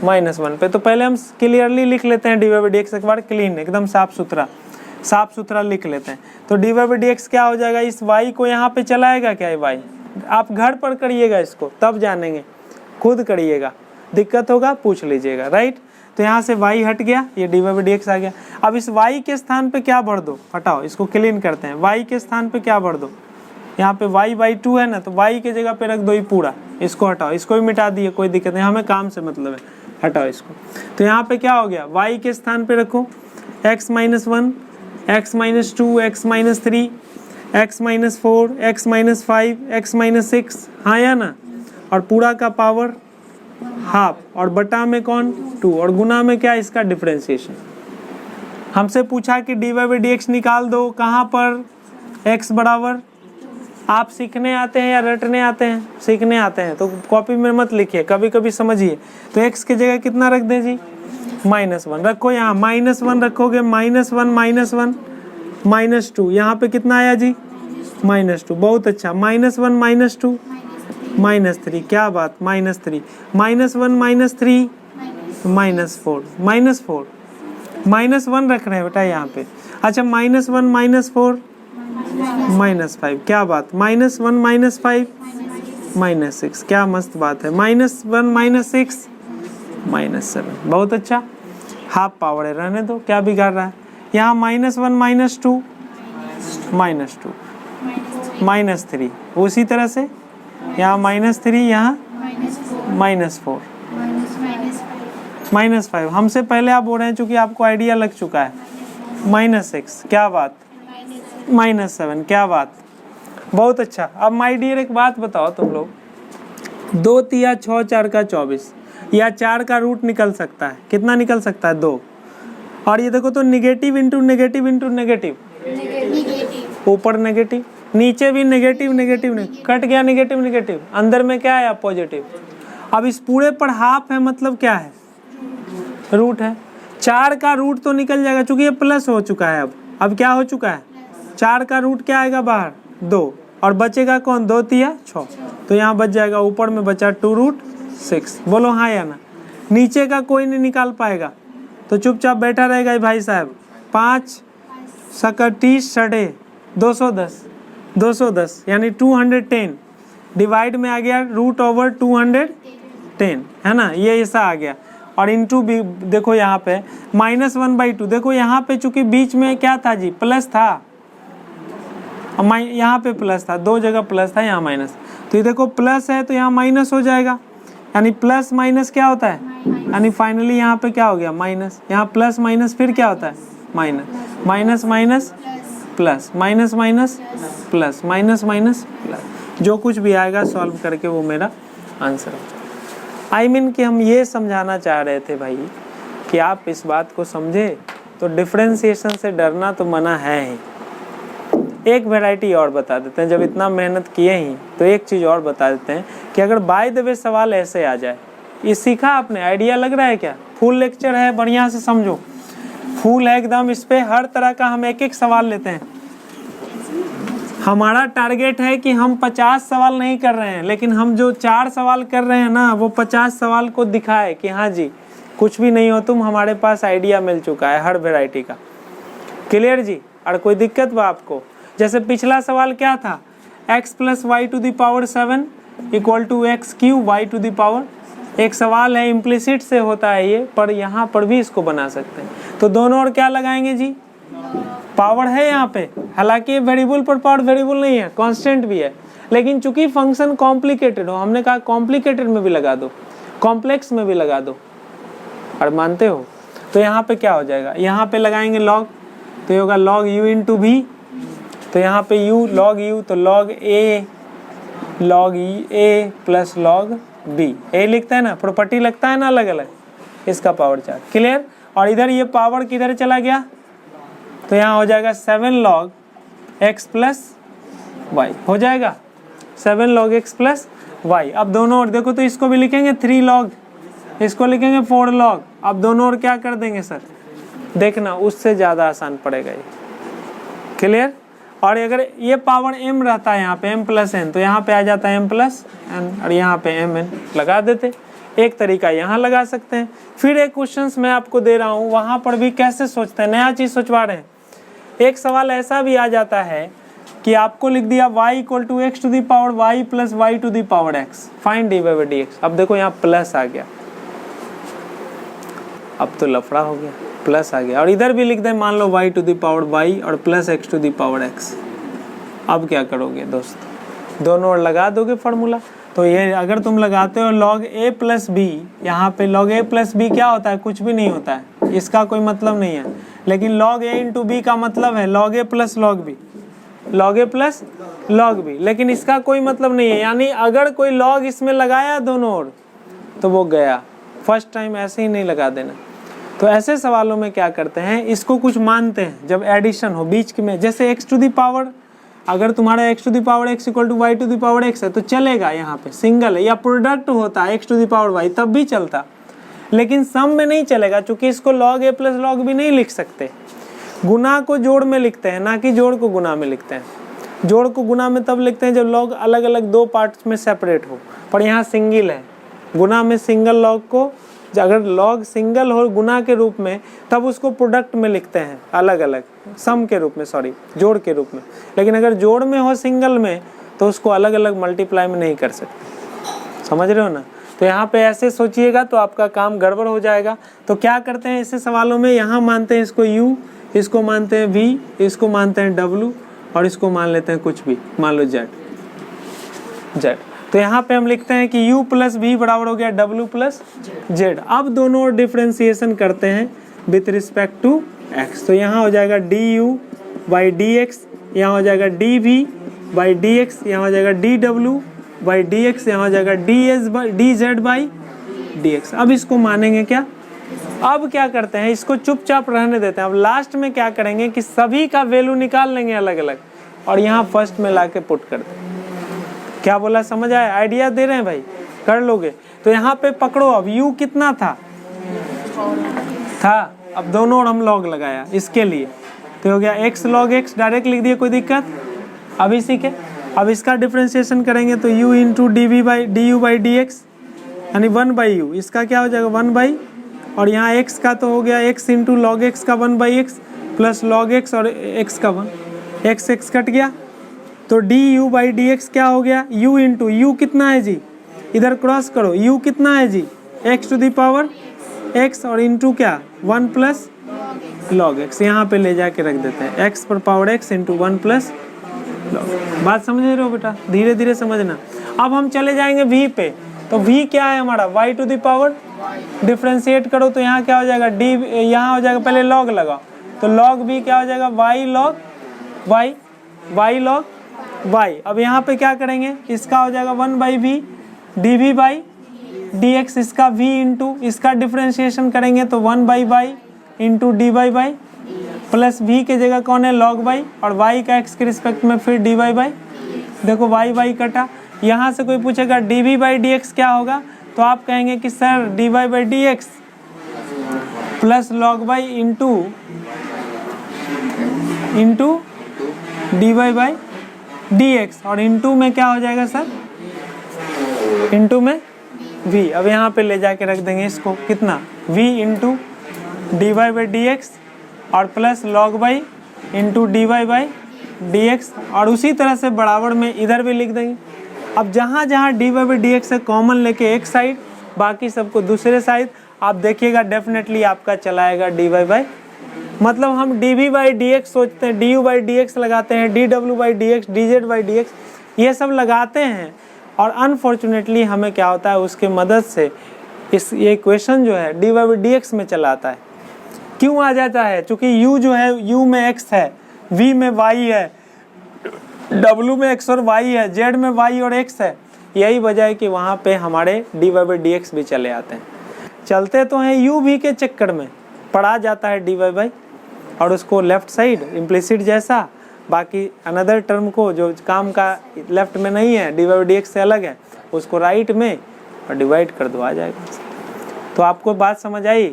-1 पे। तो पहले हम क्लियरली लिख लेते हैं dy/dx, एक बार क्लीन एकदम साफ सुथरा लिख लेते हैं। तो dy/dx क्या हो जाएगा, इस y को यहाँ पे चलाएगा क्या, y आप घर पर करिएगा इसको तब जानेंगे, खुद करिएगा, दिक्कत होगा पूछ लीजिएगा, राइट। तो यहाँ से y हट गया, ये dy/dx आ गया। अब इस y के स्थान पे क्या भर दो, हटाओ इसको क्लीन करते हैं। y के स्थान पे क्या भर दो, यहाँ पे y/2 है ना, तो y के जगह पे रख दो ये पूरा, इसको हटाओ, इसको भी मिटा दिए, कोई दिक्कत नहीं, हमें काम से मतलब है, हटाओ इसको। तो यहाँ पे क्या हो गया, y के स्थान पे रखो x - 1, x - 2, x - 3, x - 4, x - 5, x - 6, हाँ या ना, और पूरा का पावर हाफ, और बटा में कौन 2, और गुना में क्या, इसका डिफरेंशिएशन। हमसे पूछा कि dy/dx निकाल दो, कहाँ पर, x बराबर, आप सीखने आते हैं या रटने आते हैं, सीखने आते हैं तो कॉपी में मत लिखिए, कभी कभी समझिए। तो x की जगह कितना रख दें जी, -1 रखो, यहाँ -1 रखोगे, -1 -2, यहाँ पे कितना आया जी, -2, बहुत अच्छा। -1 -2 -3, क्या बात, -3, -1 -3 -4, -1 रख रहे हैं बेटा यहाँ पे। अच्छा -1 -4 -5, क्या बात, -1 -5 -6, क्या मस्त बात है। -1 -6 -7, बहुत अच्छा, हाफ पावर है, रहने दो, क्या बिगाड़ रहा है। यहाँ -1 -2 -3, उसी तरह से यहाँ -3, यहाँ -4 -5। हमसे पहले आप बोल रहे हैं, चूंकि आपको आइडिया लग चुका है, -6, क्या बात, -7, क्या बात, बहुत अच्छा। अब माय डियर एक बात बताओ तुम लोग, 2 तिया 6 4 का 24, या 4 का रूट निकल सकता है, कितना निकल सकता है, 2। और ये देखो तो negative into negative into negative, ऊपर नेगेटिव, नीचे भी नेगेटिव नेगेटिव, कट गया नेगेटिव नेगेटिव, अंदर में क्या है, पॉजिटिव। अब इस पूरे पर हाफ है, मतलब क्या है, रूट है। 4 का रूट तो निकल जाएगा, चूंकि ये प्लस हो चुका है। अब क्या हो चुका है, 4 का रूट क्या आएगा बाहर, 2, और बचेगा कौन, 2 तिया 6, तो यहाँ बच जाएगा, ऊपर में बचा 2√6। बोलो हाँ या ना। नीचे का कोई नहीं निकाल पाएगा, तो चुपचाप बैठा रहेगा भाई साहब। 5 × 30 = 210 यानी 210, डिवाइड में आ गया √210, है ना, ये ऐसा आ गया। और इंटू भी देखो यहाँ पे -1/2, देखो यहाँ पे चूंकि बीच में क्या था जी, प्लस था, यहाँ पे प्लस था, 2 जगह प्लस था, यहाँ माइनस, तो ये देखो प्लस है तो यहाँ माइनस हो जाएगा, यानी प्लस माइनस क्या होता है, यानी फाइनली यहाँ पे क्या हो गया, माइनस, यहाँ प्लस माइनस फिर क्या होता है, minus, minus minus plus, minus minus plus, minus minus plus, जो कुछ भी आएगा सॉल्व करके वो मेरा आंसर होगा। आई मीन कि हम ये समझाना चाह रहे थे भाई कि आप इस बात को समझे, तो डिफरेंशिएशन से डरना तो मना है ही। एक वैरायटी और बता देते हैं, जब इतना मेहनत किए ही तो एक चीज़ और बता देते हैं कि अगर बाय द वे सवाल ऐसे आ जाए, ये सीखा आपने, आइडिया लग रहा है क्या, फुल लेक्चर है, बढ़िया से समझो, फुल है एकदम, इस पे हर तरह का हम एक एक सवाल लेते हैं। हमारा टारगेट है कि हम 50 सवाल नहीं कर रहे हैं, लेकिन हम जो 4 सवाल कर रहे हैं ना, वो 50 सवाल को दिखाए कि हाँ जी कुछ भी नहीं हो तुम, हमारे पास आइडिया मिल चुका है हर वैरायटी का। क्लियर जी। और कोई दिक्कत बा आपको, जैसे पिछला सवाल क्या था, x + y⁴ = x³ y⁴, एक सवाल है, इम्प्लिसिट से होता है ये, पर यहाँ पर भी इसको बना सकते हैं। तो दोनों और क्या लगाएंगे जी, पावर है यहाँ पे, हालांकि वेरिएबल पर पावर वेरिएबल नहीं है, कांस्टेंट भी है, लेकिन चूंकि फंक्शन कॉम्प्लिकेटेड हो, हमने कहा कॉम्प्लिकेटेड में भी लगा दो, कॉम्प्लेक्स में भी लगा दो, और मानते हो? तो यहाँ पे क्या हो जाएगा, यहाँ पे लगाएंगे लॉग, तो ये होगा लॉग u इंटू भी, तो यहाँ पे u लॉग u, तो log a plus log b, ए लिखता है ना, प्रॉपर्टी लगता है ना अलग अलग, इसका पावर 4, क्लियर। और इधर ये पावर किधर चला गया, तो यहाँ हो जाएगा 7 log x प्लस वाई, हो जाएगा 7 log x प्लस वाई। अब दोनों ओर देखो, तो इसको भी लिखेंगे 3 log, इसको लिखेंगे 4 log। अब दोनों ओर क्या कर देंगे सर, देखना उससे ज़्यादा आसान पड़ेगा ये, क्लियर। और अगर ये पावर m रहता है यहाँ पे m प्लस n, तो यहाँ पे आ जाता है m प्लस n, और यहाँ पे mn लगा देते। एक तरीका यहाँ लगा सकते हैं। फिर एक क्वेश्चंस मैं आपको दे रहा हूँ, वहाँ पर भी कैसे सोचते हैं, नया चीज़ सोचवा रहे हैं। एक सवाल ऐसा भी आ जाता है कि आपको लिख दिया y equal to x to the power y plus y to the power x, find D by D X. अब देखो यहाँ प्लस आ गया, अब तो लफड़ा हो गया, प्लस आ गया। और इधर भी लिख दें, मान लो y to the power y और plus x to the power x। अब क्या करोगे दोस्त, दोनों ओर लगा दोगे फार्मूला। तो ये अगर तुम लगाते हो log a प्लस बी, यहाँ पे log a प्लस बी क्या होता है, कुछ भी नहीं होता है, इसका कोई मतलब नहीं है। लेकिन log a इंटू बी का मतलब है log a plus log b, log a plus log b, लेकिन इसका कोई मतलब नहीं है। यानी अगर कोई log इसमें लगाया दोनों ओर तो वो गया, फर्स्ट टाइम ऐसे ही नहीं लगा देना। तो ऐसे सवालों में क्या करते हैं, इसको कुछ मानते हैं जब एडिशन हो बीच में, जैसे x टू दी पावर, अगर तुम्हारा x to the power x equal to y to the power x है तो चलेगा, यहाँ पे सिंगल है, या प्रोडक्ट होता है x to the power y तब भी चलता, लेकिन सम में नहीं चलेगा, क्योंकि इसको log a plus log b नहीं लिख सकते। गुना को जोड़ में लिखते हैं, ना कि जोड़ को गुना में लिखते हैं। जोड़ को गुना में तब लिखते हैं जब log अलग अलग दो पार्ट्स में सेपरेट हो, पर यहाँ सिंगल है। गुना में सिंगल log को, अगर log सिंगल हो गुना के रूप में, तब उसको प्रोडक्ट में लिखते हैं अलग अलग, सम के रूप में, सॉरी जोड़ के रूप में। लेकिन अगर जोड़ में हो सिंगल में, तो उसको अलग अलग मल्टीप्लाई में नहीं कर सकते, समझ रहे हो ना। तो यहाँ पे ऐसे सोचिएगा तो आपका काम गड़बड़ हो जाएगा। तो क्या करते हैं ऐसे सवालों में, यहाँ मानते हैं इसको u, इसको मानते हैं v, इसको मानते हैं w, और इसको मान लेते हैं कुछ भी, मान लो z। तो यहाँ पे हम लिखते हैं कि u प्लस v बराबर हो गया w प्लस z। अब दोनों डिफ्रेंसिएशन करते हैं विथ रिस्पेक्ट टू x। तो यहाँ हो जाएगा du बाई डी एक्स, यहाँ हो जाएगा dv बाई डी एक्स, यहाँ हो जाएगा dw बाई डी एक्स, यहाँ हो जाएगा dz बाई डी एक्स। अब इसको मानेंगे क्या, अब क्या करते हैं, इसको चुपचाप रहने देते हैं। अब लास्ट में क्या करेंगे कि सभी का वैल्यू निकाल लेंगे अलग अलग, और यहाँ फर्स्ट में ला के पुट कर देंगे। क्या बोला, समझ आया, आइडिया दे रहे हैं भाई, कर लोगे। तो यहाँ पे पकड़ो, अब u कितना था, अब दोनों और हम log लगाया इसके लिए, तो हो गया x log x, डायरेक्ट लिख दिए, कोई दिक्कत। अब इसी के, अब इसका डिफ्रेंशिएशन करेंगे तो u into D by D U by D x, यानी 1 बाई यू, इसका क्या हो जाएगा 1 बाई, और यहाँ x का तो हो गया x इंटू लॉग एक्स का 1 by x plus log X और x का 1, x कट गया, तो D U by D X क्या हो गया, u इंटू यू कितना है जी, इधर क्रॉस करो, u कितना है जी x to the power x, और इंटू क्या 1 प्लस लॉग x, यहाँ पे ले जाके रख देते हैं x पर power x into 1 plus log. बात समझ रहे हो बेटा, धीरे धीरे समझना। अब हम चले जाएंगे v पे, तो v क्या है हमारा y to the power, differentiate करो तो यहाँ क्या हो जाएगा d, यहाँ हो जाएगा, पहले log लगाओ, तो log v क्या हो जाएगा y log y, y log y। अब यहाँ पे क्या करेंगे, इसका हो जाएगा 1 by V D V by D X, इसका v इंटू इसका डिफ्रेंशिएशन करेंगे तो 1 by Y into D Y by, plus v के जगह कौन है log y, और y का x के रिस्पेक्ट में फिर डी वाई बाई, देखो y कटा। यहाँ से कोई पूछेगा D V by D X क्या होगा, तो आप कहेंगे कि sir D Y by D X plus log Y into D Y by D X, और इंटू में क्या हो जाएगा सर, इंटू में v। अब यहाँ पे ले जाके रख देंगे इसको, कितना v into D Y by D X और plus log Y into D Y by D X, और उसी तरह से बराबर में इधर भी लिख देंगे। अब जहाँ जहाँ D Y by D X है कॉमन लेके एक साइड, बाकी सबको दूसरे साइड। आप देखिएगा डेफिनेटली आपका चलाएगा डी वाई बाई, मतलब हम D V by D X सोचते हैं, D U by D X लगाते हैं, D W by D X, D Z by D X, ये सब लगाते हैं और अनफॉर्चुनेटली हमें क्या होता है, उसके मदद से ये इक्वेशन जो है d Y by D x में चला आता है। क्यों आ जाता है? चूँकि u जो है, u में x है, v में y है, w में x और y है, z में y और x है। यही वजह है कि वहाँ पे हमारे d Y by D x भी चले आते हैं। चलते तो हैं u v के चक्कर में, पढ़ा जाता है डी वाई बाई और उसको लेफ्ट साइड इम्प्लिसिट जैसा, बाकी अनदर टर्म को जो काम का लेफ्ट में नहीं है, d Y by D x से अलग है, उसको राइट में और डिवाइड कर दो, आ जाएगा। तो आपको बात समझ आई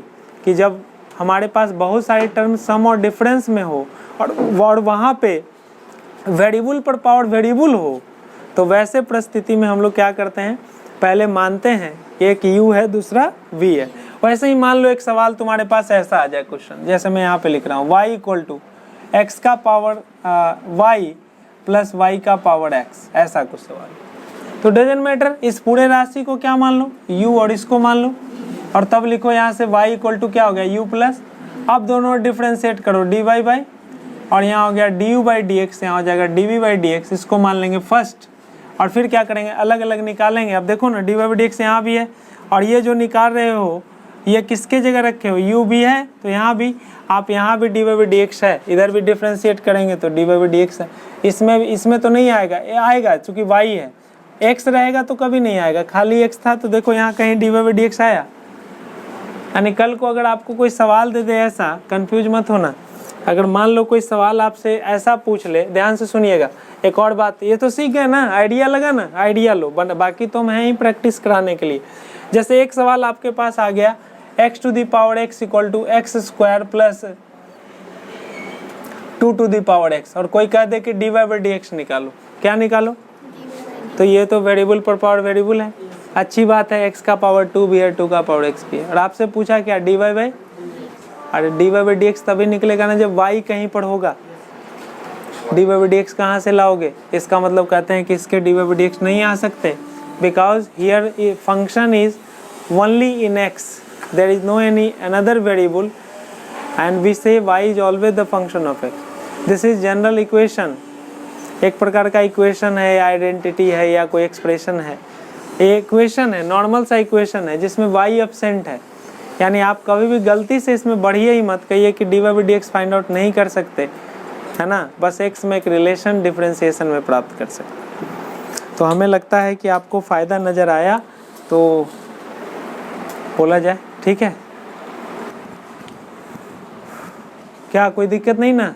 कि जब हमारे पास बहुत सारे टर्म सम और डिफरेंस में हो और वहाँ पे वेरिएबल पर पावर वेरिएबल हो, तो वैसे परिस्थिति में हम लोग क्या करते हैं, पहले मानते हैं एक u है दूसरा v है। वैसे ही मान लो एक सवाल तुम्हारे पास ऐसा आ जाए क्वेश्चन, जैसे मैं यहाँ पे लिख रहा हूँ y इक्वल टू x का पावर y प्लस y का पावर x, ऐसा कुछ सवाल। तो डजेंट मैटर, इस पूरे राशि को क्या मान लो, u और इसको मान लो, और तब लिखो यहाँ से y इक्वल टू क्या हो गया u प्लस, अब दोनों डिफ्रेंशिएट करो dy बाई, और यहाँ हो गया du बाई डी एक्स, यहाँ हो जाएगा dv बाई डी एक्स, इसको मान लेंगे फर्स्ट, और फिर क्या करेंगे, अलग अलग निकालेंगे। अब देखो ना dy बाई डी एक्स यहाँ भी है, और ये जो निकाल रहे हो ये किसके जगह रखे हो, u भी है तो यहाँ भी, आप यहाँ भी dy बाई डी एक्स है, इधर भी डिफ्रेंशिएट करेंगे तो dy बाई डी एक्स है। इसमें तो नहीं आएगा, ये आएगा चूँकि y है, x रहेगा तो कभी नहीं आएगा, खाली x था तो देखो यहाँ कहीं dy बाई डी एक्स आया। यानी कल को अगर आपको कोई सवाल दे दे ऐसा, कंफ्यूज मत होना। अगर मान लो कोई सवाल आपसे ऐसा पूछ ले, ध्यान से सुनिएगा, एक और बात, ये तो सीख गए ना, आइडिया लगा ना, आइडिया लो, बाकी तो हम हैं ही प्रैक्टिस कराने के लिए। जैसे एक सवाल आपके पास आ गया, x to the power x equal to x square plus 2 to the power x, और कोई कह दे कि D Y by D x निकालो, क्या निकालो, तो ये तो वेरिएबल पर पावर वेरिएबल है, अच्छी बात है, x का पावर 2 भी है, 2 का पावर x भी है। और आपसे पूछा क्या, डी वाई बाई, अरे d Y by D x तभी निकलेगा ना जब y कहीं पर होगा। D Y by D x कहाँ से लाओगे, इसका मतलब कहते हैं कि इसके d Y by D x नहीं आ सकते, because here function is only in x, there is no any another variable and we say y is always the function of x। This is general equation, एक प्रकार का equation है, identity है या कोई एक्सप्रेशन है, ये इक्वेशन है, नॉर्मल सा इक्वेशन है जिसमें y एब्सेंट है। यानी आप कभी भी गलती से इसमें बढ़िए ही मत कहिए कि D Y by D x find out नहीं कर सकते, है ना, बस x में एक रिलेशन डिफरेंशिएशन में प्राप्त कर सकते। तो हमें लगता है कि आपको फ़ायदा नज़र आया, तो बोला जाए, ठीक है, क्या कोई दिक्कत नहीं ना।